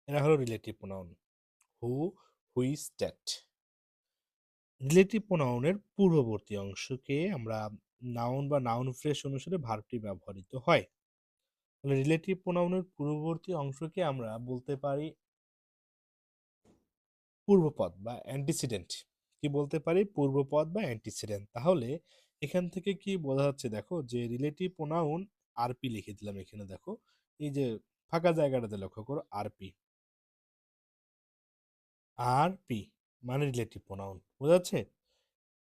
এরা হলো relative pronoun. Who, which, that. Relative প্রোনাউনের পূর্ববর্তী অংশকে আমরা নাউন বা নাউন ফ্রেজ অনুসারে ভার্বটি ব্যবহৃত হয়। তাহলে রিলেটিভ প্রোনাউনের পূর্ববর্তী অংশকে আমরা বলতে পারি পূর্বপদ বা অ্যান্টিসিডেন্ট। কি বলতে পারি? পূর্বপদ বা অ্যান্টিসিডেন্ট। তাহলে এখান থেকে কি বোঝা যাচ্ছে? দেখো যে রিলেটিভ প্রোনাউন আরপি লিখে দিলাম এখানে। দেখো এই যে ফাঁকা জায়গাটাতে লক্ষ্য করো, আরপি। আরপি মানে রিলেটিভ প্রোনাউন, বোঝা যাচ্ছে?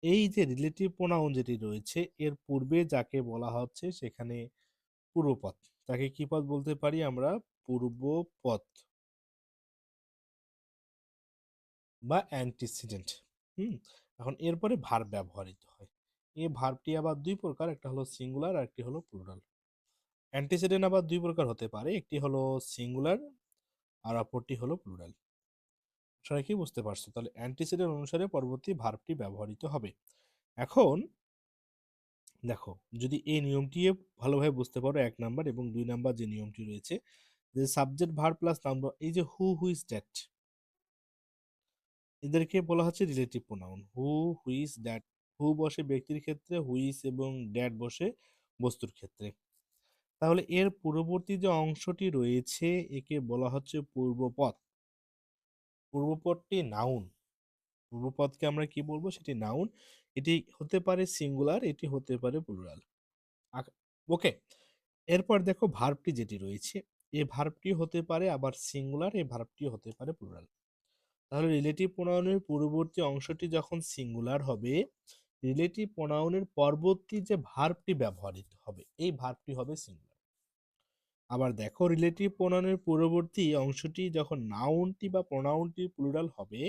এই যে রিলেটিভ প্রোনাউন যেটি রয়েছে এর পূর্বে যাকে বলা হচ্ছে সেখানে পূর্বপদ। তাকে কি পদ বলতে পারি আমরা? পূর্বপদ বা অ্যান্টিসিডেন্ট। হুম। এখন এরপরে ভার্ব ব্যবহৃত হয়। এই ভার্বটি আবার দুই প্রকার, একটা হলো সিঙ্গুলার আর একটি হলো প্লুরাল। অ্যান্টিসিডেন্ট আবার দুই প্রকার হতে পারে, একটি হলো সিঙ্গুলার আর অপরটি হলো প্লুরাল। সবাই কি বুঝতে পারছো? তাহলে অ্যান্টিসিডেন্ট অনুসারে পরবর্তী ভার্বটি ব্যবহৃত হবে। এখন দেখো, যদি এই নিয়মটি ভালোভাবে বুঝতে পারো, 1 নাম্বার এবং 2 নাম্বার যে নিয়মটি রয়েছে, যে সাবজেক্ট ভার্ব প্লাস নাউন, এই যে হু, হুইজ, দ্যাট, এদেরকে বলা হচ্ছে relative pronoun. Who, whose, that. Who বসে ব্যক্তির ক্ষেত্রে, হুইজ এবং দ্যাট বসে বস্তুর ক্ষেত্রে। তাহলে এর পূর্ববর্তী যে অংশটি রয়েছে একে বলা হচ্ছে পূর্বপদ। পূর্বপদটি নাউন। পূর্বপদকে আমরা কি বলবো? সেটি নাউন। এটি হতে পারে সিঙ্গুলার, এটি হতে পারে প্লুরাল। ওকে। এরপর দেখো ভার্বটি যেটি রয়েছে, এই ভার্বটি হতে পারে আবার সিঙ্গুলার, এই ভার্বটি হতে পারে প্লুরাল। তাহলে রিলেটিভ প্রোনাউনের পূর্ববর্তী অংশটি যখন সিঙ্গুলার হবে, রিলেটিভ প্রোনাউনের পরবর্তী যে ভার্বটি ব্যবহৃত হবে এই ভার্বটি হবে সিঙ্গুলার। আবার দেখো, রিলেটিভ প্রোনাউনের পূর্ববর্তী অংশটি যখন নাউনটি বা প্রোনাউনটি প্লুরাল হবে,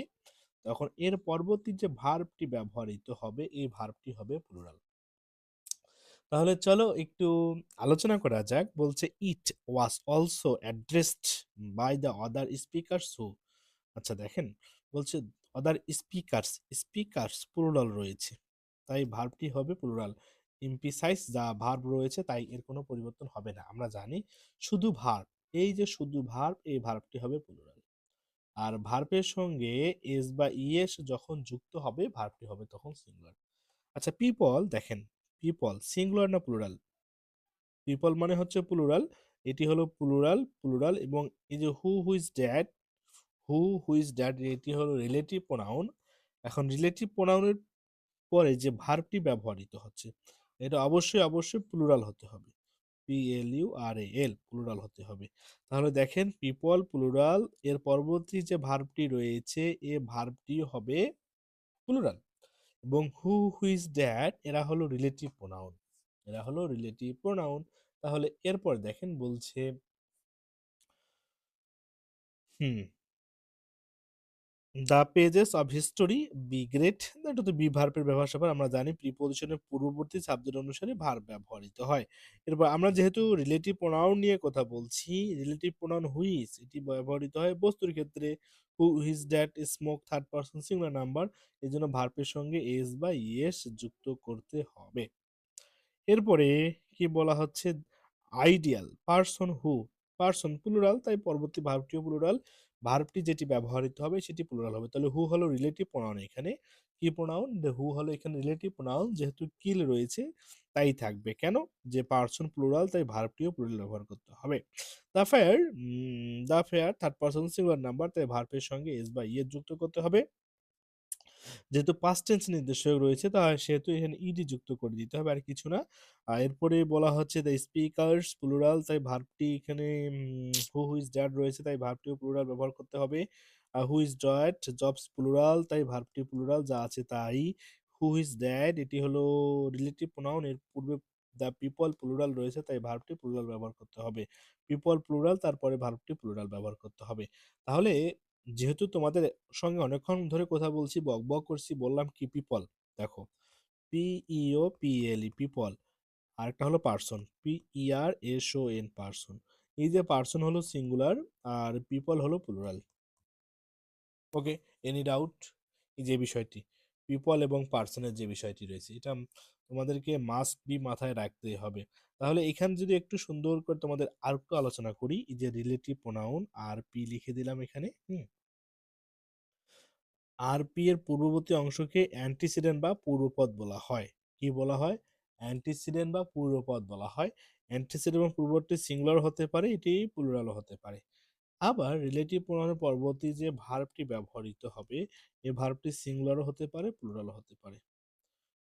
তখন এর পরবর্তী যে ভার্বটি ব্যবহৃত হবে এই ভার্বটি হবে প্লুরাল। তাহলে চলো একটু আলোচনা করা যাক। বলছে it was also addressed by the other speakers who. আচ্ছা দেখেন, বলছে আদার স্পিকার্স, স্পিকার্স প্লুরাল রয়েছে, তাই ভার্বটি হবে প্লুরাল। এমফিসাইজ যা ভার্ব রয়েছে তাই এর কোনো পরিবর্তন হবে না। আমরা জানি শুধু ভার্ব, এই যে শুধু ভার্ব, এই ভার্বটি হবে প্লুরাল। আর ভার্বের সঙ্গে এস বা ইএস যখন যুক্ত হবে ভার্বটি হবে তখন সিঙ্গুলার। আচ্ছা পিপল, দেখেন পিপল সিঙ্গুলার না প্লুরাল? পিপল মানে হচ্ছে প্লুরাল, এটি হলো প্লুরাল। প্লুরাল এবং এই যে হু হুইজ ড্যাড, হু হুইজ ড্যাড এটি হলো রিলেটিভ প্রোনাউন। এখন রিলেটিভ প্রোনাউনের পরে যে ভার্বটি ব্যবহৃত হচ্ছে এটা অবশ্যই অবশ্যই প্লুরাল হতে হবে। PLURAL প্লুরাল হতে হবে। তাহলে দেখেন পিপল প্লুরাল, এর পরবর্তী যে ভার্বটি রয়েছে এ ভার্বটি হবে প্লুরাল। এবং হু হুইজ ড্যাড এরা হলো রিলেটিভ প্রোনাউন, এরা হলো রিলেটিভ প্রোনাউন। তাহলে এরপর দেখেন বলছে hmm, the pages of history be great. এটা তো বি ভার্বের ব্যবহার স্যাপার, আমরা জানি প্রিপোজিশনের পূর্ববর্তী সাবজেক্ট অনুসারে ভার্ব ব্যবহৃত হয়। এরপর আমরা যেহেতু রিলেটিভ প্রোনাউন নিয়ে কথা বলছি, রিলেটিভ প্রোনাউন হুইজ এটি ব্যবহৃত হয় বস্তুর ক্ষেত্রে। Who whose that smoke third person singular number, এই জন্য ভার্বের সঙ্গে এস বা ইএস যুক্ত করতে হবে। এরপরে কি বলা হচ্ছে? Ideal person who, person plural, তাই পরবর্তী ভার্বটিও প্লুরাল। ভার্বটি যেটি ব্যবহৃত হবে সেটি প্লুরাল হবে। তাহলে হু হলো রিলেটিভ প্রোনাউন, এখানে কি প্রোনাউন? হু হলো এখানে রিলেটিভ প্রোনাউন, যেহেতু কিল রয়েছে তাই থাকবে। কেন? যে পারসন প্লুরাল, তাই ভার্বটিও প্লুরাল ব্যবহার করতে হবে। The fair, the fair third person singular number, তাই ভার্বের সঙ্গে এস বা ইএস যুক্ত করতে হবে। যেহেতু পাস্ট টেন্স নির্দেশক রয়েছে তা সেহেতু এখানে ইডি যুক্ত করে দিতে হবে, আর কিছু না। এরপরে বলা হচ্ছে দ্য স্পিকার্স প্লুরাল, তাই ভার্বটি এখানে হু হুইজ ড্যাড রয়েছে তাই ভার্বটিও প্লুরাল ব্যবহার করতে হবে। Who is dad jobs plural, তাই ভার্বটি প্লুরাল, যা আছে তাই। হু ইজ ড্যাড এটি হলো রিলেটিভ প্রোনাউন, এর পূর্বে দ্য পিপল প্লুরাল রয়েছে তাই ভার্বটি প্লুরাল ব্যবহার করতে হবে। পিপল প্লুরাল, তারপরে ভার্বটি প্লুরাল ব্যবহার করতে হবে। তাহলে যেহেতু তোমাদের সঙ্গে অনেকক্ষণ ধরে কথা বলছি, বক বক করছি, বললাম কি পিপল, দেখো PEOPLE পিপল, আরেকটা হলো পার্সন, PERSON পার্সন। এই যে পার্সন হলো সিঙ্গুলার আর পিপল হলো প্লুরাল। ওকে, এনি ডাউট? এই যে বিষয়টি পিপল এবং পার্সনের যে বিষয়টি রয়েছে, এটা তোমাদেরকে মাস্ট বি মাথায় রাখতেই হবে। তাহলে এখানে যদি একটু সুন্দর করে তোমাদের আর একটু আলোচনা করি, এই যে রিলেটিভ প্রোনাউন আর পি লিখে দিলাম এখানে। আর পি এর পূর্ববর্তী অংশকে অ্যান্টিসিডেন্ট বা পূর্বপদ বলা হয়। কি বলা হয়? অ্যান্টিসিডেন্ট বা পূর্বপদ বলা হয়। অ্যান্টিসিডেন্ট এবং পূর্ববর্তী সিঙ্গুলার হতে পারে, এটি প্লুরালও হতে পারে। আবার রিলেটিভ প্রোনাউনের পরবর্তী যে ভার্বটি ব্যবহৃত হবে, এই ভার্বটি সিঙ্গুলারও হতে পারে, প্লুরালও হতে পারে।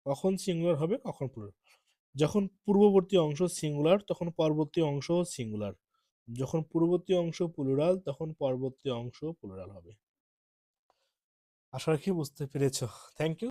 কখন সিঙ্গুলার হবে, কখন প্লুরাল? যখন পূর্ববর্তী অংশ সিঙ্গুলার তখন পরবর্তী অংশ সিঙ্গুলার, যখন পূর্ববর্তী অংশ প্লুরাল তখন পরবর্তী অংশ প্লুরাল হবে। আশা রাখি বুঝতে পেরেছো। Thank you.